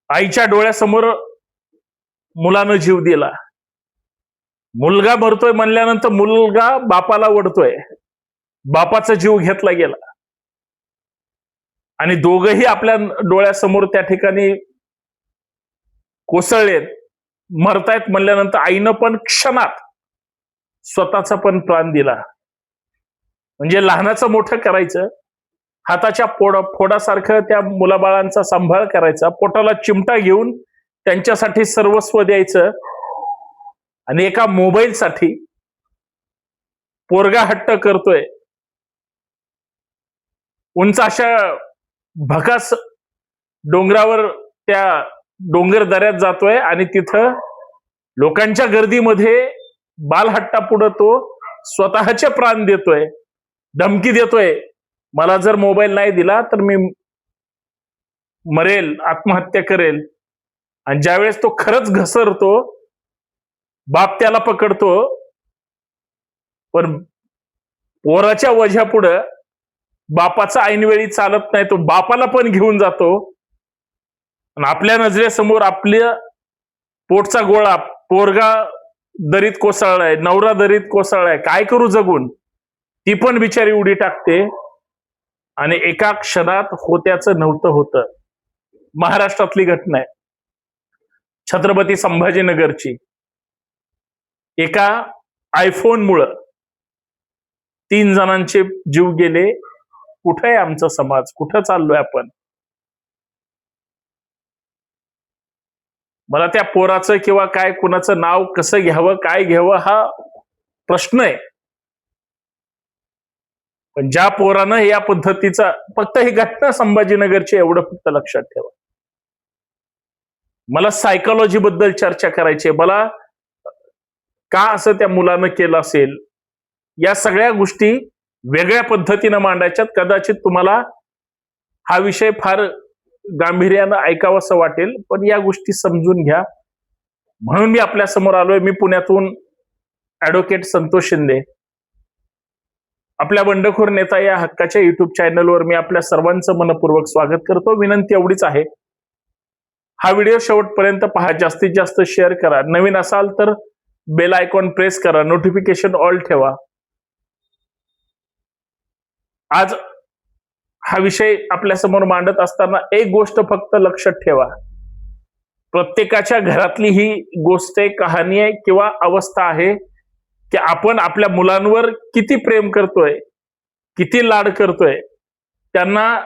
आईच्या डोळ्यासमोर मुलानं जीव दिला. मुलगा मरतोय म्हणल्यानंतर मुलगा बापाला ओढतोय. बापाचा जीव घेतला गेला आणि दोघही आपल्या डोळ्यासमोर त्या ठिकाणी कोसळलेत, मरतायत म्हणल्यानंतर आईनं पण क्षणात स्वतःचा पण प्राण दिला. म्हणजे लहानाचं मोठं करायचं, हाताच्या फोडासारखं त्या मुलाबाळांचा सांभाळ करायचा, पोटाला चिमटा घेऊन त्यांच्यासाठी सर्वस्व द्यायचं आणि एका मोबाईलसाठी पोरगा हट्ट करतोय. उंच अशा भकास डोंगरावर त्या डोंगर दऱ्यात जातोय आणि तिथं लोकांच्या गर्दीमध्ये बालहट्टापुढं तो स्वतःचे प्राण देतोय, धमकी देतोय, मला जर मोबाईल नाही दिला तर मी मरेल, आत्महत्या करेल. आणि ज्यावेळेस तो खरंच घसरतो, बाप त्याला पकडतो, पण पोराच्या वझ्यापुढं बापाचा ऐनवेळी चालत नाही, तो बापाला पण घेऊन जातो आणि आपल्या नजरेसमोर आपल्या पोटचा गोळा, पोरगा दरीत कोसळलाय, नवरा दरीत कोसळलाय, काय करू जगून, ती पण बिचारी उडी टाकते आणि एका क्षणात होत्याचं नव्हतं होतं. महाराष्ट्रातली घटना आहे, छत्रपती संभाजीनगरची. एका आयफोनमुळं 3 जणांचे जीव गेले. कुठे आहे आमचा समाज, कुठं चाललोय आपण? मला त्या पोराचं किंवा काय कुणाचं नाव कसं घ्यावं, काय घ्यावं हा प्रश्न आहे. पण ज्या पोरानं या पद्धतीचा, फक्त ही घटना संभाजीनगरची एवढं फक्त लक्षात ठेवा. मला सायकोलॉजी बद्दल चर्चा करायची आहे. मला का असं त्या मुलानं केलं असेल, या सगळ्या गोष्टी वेगळ्या पद्धतीनं मांडायच्यात. कदाचित तुम्हाला हा विषय फार गांभीर्यानं ऐकावंसं वाटेल, पण या गोष्टी समजून घ्या. म्हणून मी आपल्या समोर आलोय. मी पुण्यातून ऍडव्होकेट संतोष शिंदे, आपल्या बंडखोर नेता या हक्काच्या युट्यूब चॅनलवर मी आपल्या सर्वांचं मनपूर्वक स्वागत करतो. विनंती एवढीच आहे, हा व्हिडिओ शेवटपर्यंत पहा, जास्तीत जास्त शेअर करा, नवीन असाल तर बेल आयकॉन प्रेस करा, नोटिफिकेशन ऑल ठेवा. आज हा विषय आपल्या समोर मांडत असताना एक गोष्ट फक्त लक्षात ठेवा, प्रत्येकाच्या घरातली ही गोष्ट आहे, कहाणी आहे किंवा अवस्था आहे की आपण आपल्या मुलांवर किती प्रेम करतोय, किती लाड करतोय, त्यांना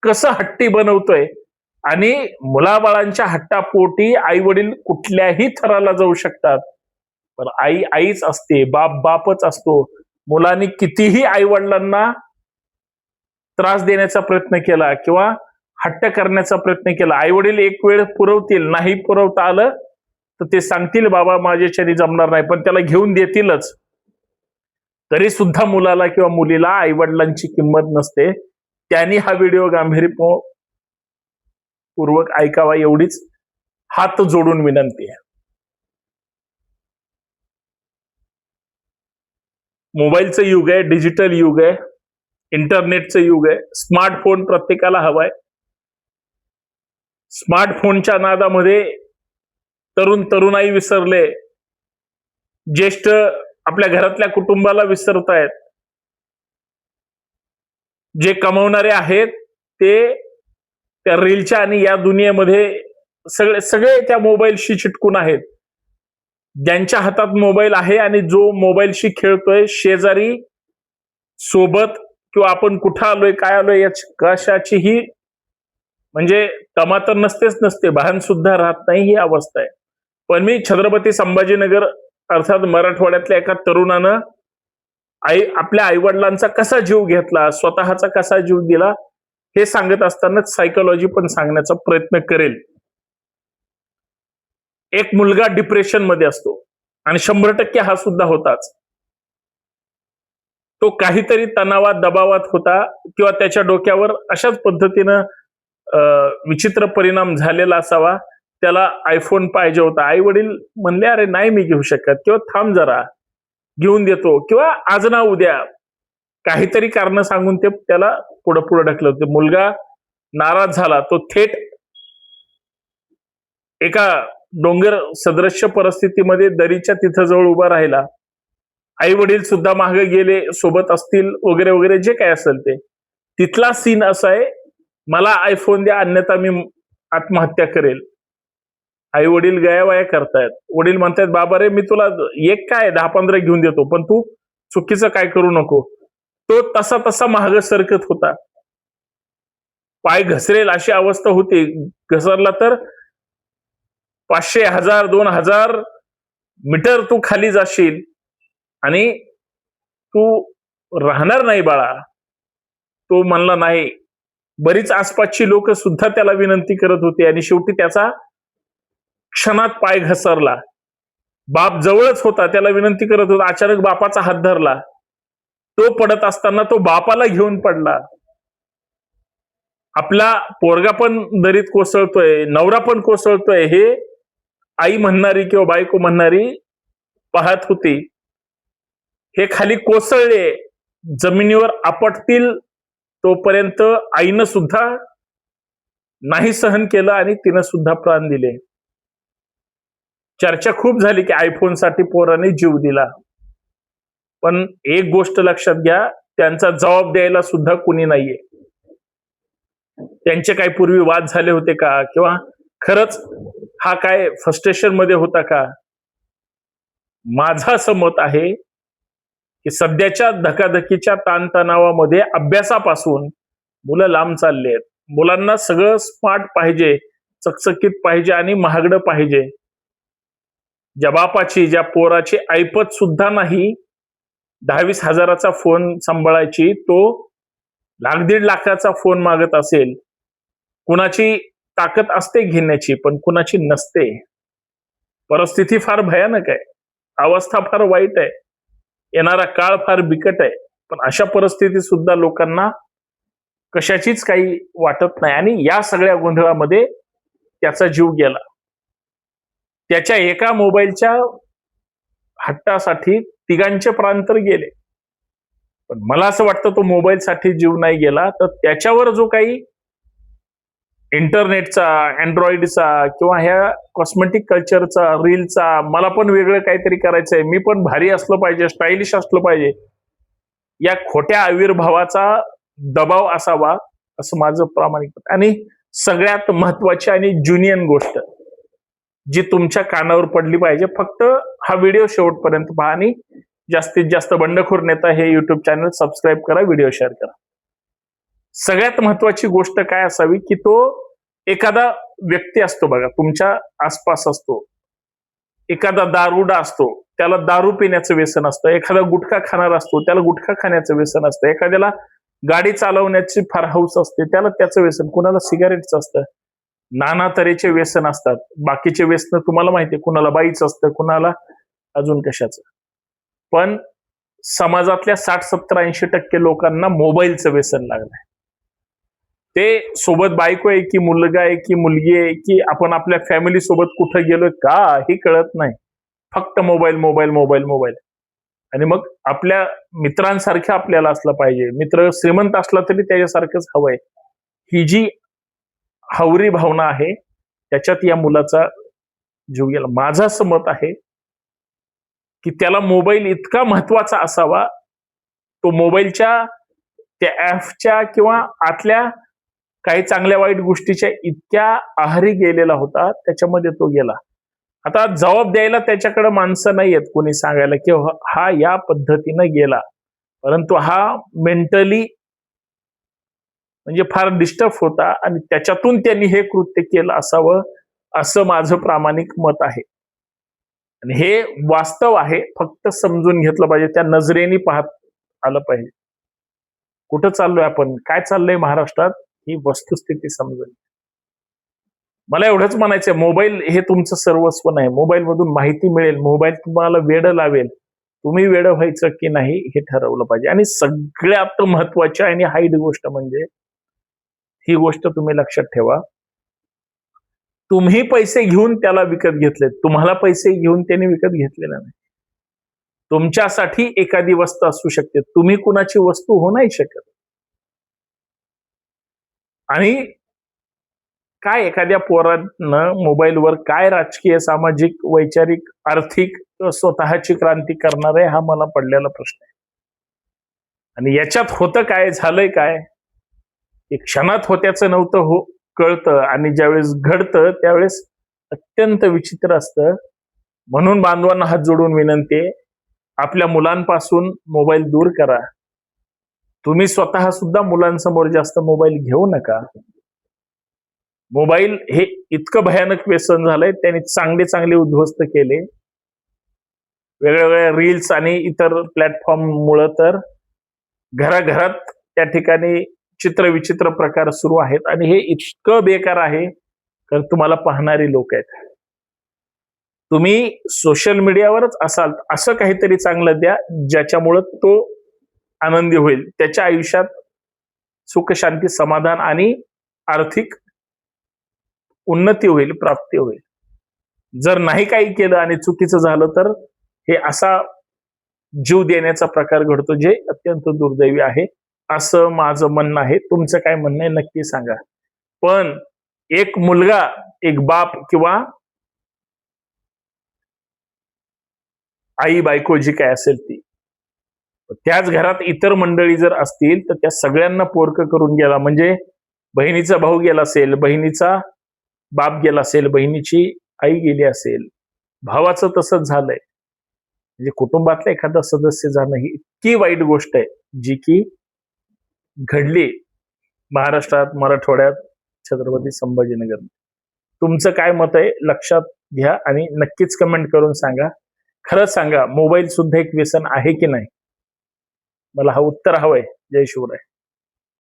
कसं हट्टी बनवतोय. आणि मुलाबाळांच्या हट्टापोटी आई वडील कुठल्याही थराला जाऊ शकतात, पण आई आईच असते, बाप बापच असतो. मुलांनी कितीही आई वडिलांना त्रास देण्याचा प्रयत्न केला किंवा हट्ट करण्याचा प्रयत्न केला, आई वडील एक वेळ पुरवतील, नाही पुरवता आलं तर ते सांगतील बाबा माझ्याच्याने जमणार नाही, पण त्याला घेऊन देतीलच. तरी सुद्धा मुलाला किंवा मुलीला आई वडिलांची किंमत नसते. त्यांनी हा व्हिडिओ गांभीर्यपूर्वक ऐकावा, एवढीच हात जोडून विनंती आहे. मोबाईलचं युग आहे, डिजिटल युग आहे, इंटरनेटचं युग आहे. स्मार्टफोन प्रत्येकाला हवाय. स्मार्टफोनच्या नादामध्ये तरुण तरुणाई विसरले, ज्येष्ठ आपल्या घरातल्या कुटुंबाला विसरतायत. जे कमवणारे आहेत ते त्या रीलच्या आणि या दुनियेमध्ये सगळे त्या मोबाईलशी चिटकून आहेत. ज्यांच्या हातात मोबाईल आहे आणि जो मोबाईलशी खेळतोय, शेजारी सोबत किंवा आपण कुठं आलोय, काय आलोय, याची कशाचीही म्हणजे तमातर नसते, भान सुद्धा राहत नाही, ही अवस्था आहे. पण मी छत्रपती संभाजीनगर अर्थात मराठवाड्यातल्या एका तरुणानं आपल्या आईवडिलांचा कसा जीव घेतला, स्वतःचा कसा जीव दिला, हे सांगत असतानाच सायकोलॉजी पण सांगण्याचा प्रयत्न करेल. एक मुलगा डिप्रेशन मध्ये असतो आणि 100% हा सुद्धा होताच. तो काहीतरी तणावात, दबावात होता किंवा त्याच्या डोक्यावर अशाच पद्धतीनं विचित्र परिणाम झालेला असावा. त्याला आयफोन पाहिजे होता. आई वडील म्हणले अरे नाही मी घेऊ शकत, किंवा थांब जरा घेऊन देतो, किंवा आज ना उद्या, काहीतरी कारण सांगून ते त्याला पुढे ढकलत होते. मुलगा नाराज झाला, तो थेट एका डोंगर सदृश्य परिस्थितीमध्ये दरीच्या तिथं जवळ उभा राहिला. आई वडील सुद्धा मागे गेले, सोबत असतील वगैरे वगैरे जे काय असेल ते. तिथला सीन असा आहे, मला आयफोन द्या अन्यथा मी आत्महत्या करेल. आई वडील गयावया करतायत. वडील म्हणतायत बाबा रे मी तुला एक काय 10-15 घेऊन देतो, पण तू चुकीचं काय करू नको. तो तसा तसा माग सरकत होता. पाय घसरेल अशी अवस्था होती. घसरला तर 500, 1000, 2000 मीटर तू खाली जाशील आणि तू राहणार नाही बाळा. तो म्हणला नाही. बरीच आसपासची लोक सुद्धा त्याला विनंती करत होती आणि शेवटी त्याचा क्षणात पाय घसरला. बाप जवळच होता, त्याला विनंती करत होता. अचानक बापाचा हात धरला. तो पडत असताना तो बापाला घेऊन पडला. आपला पोरगा पण दरीत कोसळतोय, नवरा पण कोसळतोय, हे आई म्हणणारी किंवा बायको म्हणणारी पाहत होती. हे खाली कोसळले, जमिनीवर आपटतील तोपर्यंत आईनं सुद्धा नाही सहन केलं आणि तिनं सुद्धा प्राण दिले. चर्चा खूप झाली की आयफोनसाठी पोराने जीव दिला. पण एक गोष्ट लक्षात घ्या, त्यांचा जबाब द्यायला सुद्धा कुणी नाहीये. त्यांचे काही पूर्वी वाद झाले होते का, किंवा खरंच हा काय फ्रस्ट्रेशन मध्ये होता का? माझं असं मत आहे की सध्याच्या धकाधकीच्या ताणतणावामध्ये अभ्यासापासून मुलं लांब चालली आहेत. मुलांना सगळं स्मार्ट पाहिजे, चकचकीत पाहिजे आणि महागडं पाहिजे. ज्या बापाची, ज्या पोराची ऐपत सुद्धा नाही 10-20 हजाराचा फोन सांभाळायची, तो 1,00,000-1.5 लाखाचा फोन मागत असेल. कुणाची ताकद असते घेण्याची, पण कुणाची नसते. परिस्थिती फार भयानक आहे, अवस्था फार वाईट आहे, येणारा काळ फार बिकट आहे. पण अशा परिस्थितीत सुद्धा लोकांना कशाचीच काही वाटत नाही आणि या सगळ्या गोंधळामध्ये त्याचा जीव गेला. त्याच्या एका मोबाईलच्या हट्टासाठी तिघांचे प्राण तर गेले. पण मला असं वाटतं तो मोबाईलसाठी जीव नाही गेला, तर त्याच्यावर जो काही इंटरनेटचा, अँड्रॉइडचा किंवा ह्या कॉस्मेटिक कल्चरचा, रीलचा, मला पण वेगळं काहीतरी करायचंय, मी पण भारी असलं पाहिजे, स्टायलिश असलं पाहिजे, या खोट्या आविर्भावाचा दबाव असावा असं माझं प्रामाणिक मत. आणि सगळ्यात महत्वाची आणि ज्युनियन गोष्ट जी तुमच्या कानावर पडली पाहिजे, फक्त हा व्हिडिओ शेवटपर्यंत पहा आणि जास्तीत जास्त बंडखोर नेता हे युट्यूब चॅनल सबस्क्राईब करा, व्हिडिओ शेअर करा. सगळ्यात महत्वाची गोष्ट काय असावी की तो एखादा व्यक्ती असतो बघा, तुमच्या आसपास असतो. एखादा दारुडा असतो, त्याला दारू पिण्याचं व्यसन असतं. एखादा गुटखा खाणार असतो, त्याला गुटखा खाण्याचं व्यसन असतं. एखाद्याला गाडी चालवण्याची फार हौस असते, त्याला त्याचं व्यसन. कुणाला सिगारेटचं असतं. नाना तऱ्हेचे व्यसन असतात. बाकीचे व्यसन तुम्हाला माहितीये, कुणाला बाईचं असतं, कुणाला अजून कशाचं. पण समाजातल्या 60-70-80% लोकांना मोबाईलचं व्यसन लागलंय. ते सोबत बायको आहे की मुलगा आहे की मुलगी आहे की आपण आपल्या फॅमिली सोबत कुठं गेलोय काही कळत नाही. फक्त मोबाईल मोबाईल मोबाईल मोबाईल. आणि मग आपल्या मित्रांसारखं आपल्याला असलं पाहिजे. मित्र श्रीमंत असला तरी त्याच्यासारखंच हवंय. ही जी हावरी भावना आहे त्याच्यात या मुलाचा जीव गेला. माझं असं मत आहे की त्याला मोबाईल इतका महत्वाचा असावा, तो मोबाईलच्या त्या ऍपच्या किंवा आतल्या काही चांगल्या वाईट गोष्टीच्या इतक्या आहारी गेलेला होता, त्याच्यामध्ये तो गेला. आता जबाब द्यायला त्याच्याकडे माणसं नाही आहेत कोणी सांगायला की हा या पद्धतीनं गेला, परंतु हा मेंटली म्हणजे फार डिस्टर्ब होता आणि त्याच्यातून त्यांनी हे कृत्य केलं असावं असं माझं प्रामाणिक मत आहे. आणि हे वास्तव आहे, फक्त समजून घेतलं पाहिजे, त्या नजरेने पाहत आलं पाहिजे. कुठं चाललोय आपण, काय चाललंय महाराष्ट्रात, ही वस्तुस्थिती समजून. मला एवढंच म्हणायचंय, मोबाईल हे तुमचं सर्वस्व नाही. मोबाईल मधून माहिती मिळेल, मोबाईल तुम्हाला वेडं लावेल, तुम्ही वेडं व्हायचं की नाही हे ठरवलं पाहिजे. आणि सगळ्यात महत्वाची आणि हाईट गोष्ट म्हणजे ही गोष्ट तुम्ही लक्षात ठेवा, तुम्ही पैसे घेऊन त्याला विकत घेतले, तुम्हाला पैसे घेऊन त्यांनी विकत घेतलेला नाही. तुमच्यासाठी एखादी वस्तू असू शकते, तुम्ही कुणाची वस्तू होऊ नाही शकत. आणि काय एखाद्या पोरानं मोबाईलवर काय राजकीय, सामाजिक, वैचारिक, आर्थिक स्वतःची क्रांती करणार आहे, हा मला पडलेला प्रश्न आहे. आणि याच्यात होतं काय, झालंय काय, एक क्षणात होत्याचं नव्हतं हो कळतं, आणि ज्यावेळेस घडतं त्यावेळेस अत्यंत विचित्र असतं. म्हणून बांधवांना हात जोडून विनंती आहे, आपल्या मुलांपासून मोबाईल दूर करा. तुम्ही स्वतः सुद्धा मुलांसमोर जास्त मोबाईल घेऊ नका. मोबाईल हे इतकं भयानक व्यसन झालंय, त्यांनी चांगले चांगले उद्ध्वस्त केले. वेगवेगळ्या रील्स आणि इतर प्लॅटफॉर्म मुळे तर घराघरात त्या ठिकाणी चित्रविचित्र प्रकार सुरू आहेत, आणि हे इतकं बेकार आहे तर तुम्हाला पाहणारी लोक आहेत. तुम्ही सोशल मीडियावरच असाल, असं काहीतरी चांगलं द्या ज्याच्यामुळं तो आनंदी होईल, त्याच्या आयुष्यात सुख, शांती, समाधान आणि आर्थिक उन्नती होईल, प्राप्ती होईल. जर नाही काही केलं आणि चुकीचं झालं तर हे असा जीव देण्याचा प्रकार घडतो, जे अत्यंत दुर्दैवी आहे, असं माझं म्हणणं आहे. तुमचं काय म्हणणं आहे नक्की सांगा. पण एक मुलगा, एक बाप किंवा आई, बायको जी काय असेल ती, त्याच घरात इतर मंडळी जर असतील तर त्या सगळ्यांना पोरकं करून गेला, म्हणजे बहिणीचा भाऊ गेला असेल, बहिणीचा बाप गेला असेल, बहिणीची आई गेली असेल, भावाचं तसंच झालंय, म्हणजे कुटुंबातला एखादा सदस्य जाणं ही इतकी वाईट गोष्ट आहे, जी की घडली महाराष्ट्रात, मराठवाड्यात, छत्रपती संभाजीनगर. तुमचं काय मत आहे लक्षात घ्या आणि नक्कीच कमेंट करून सांगा. खरंच सांगा, मोबाईल सुद्धा एक व्यसन आहे की नाही? मला हा उत्तर हवंय. जय शिवराय.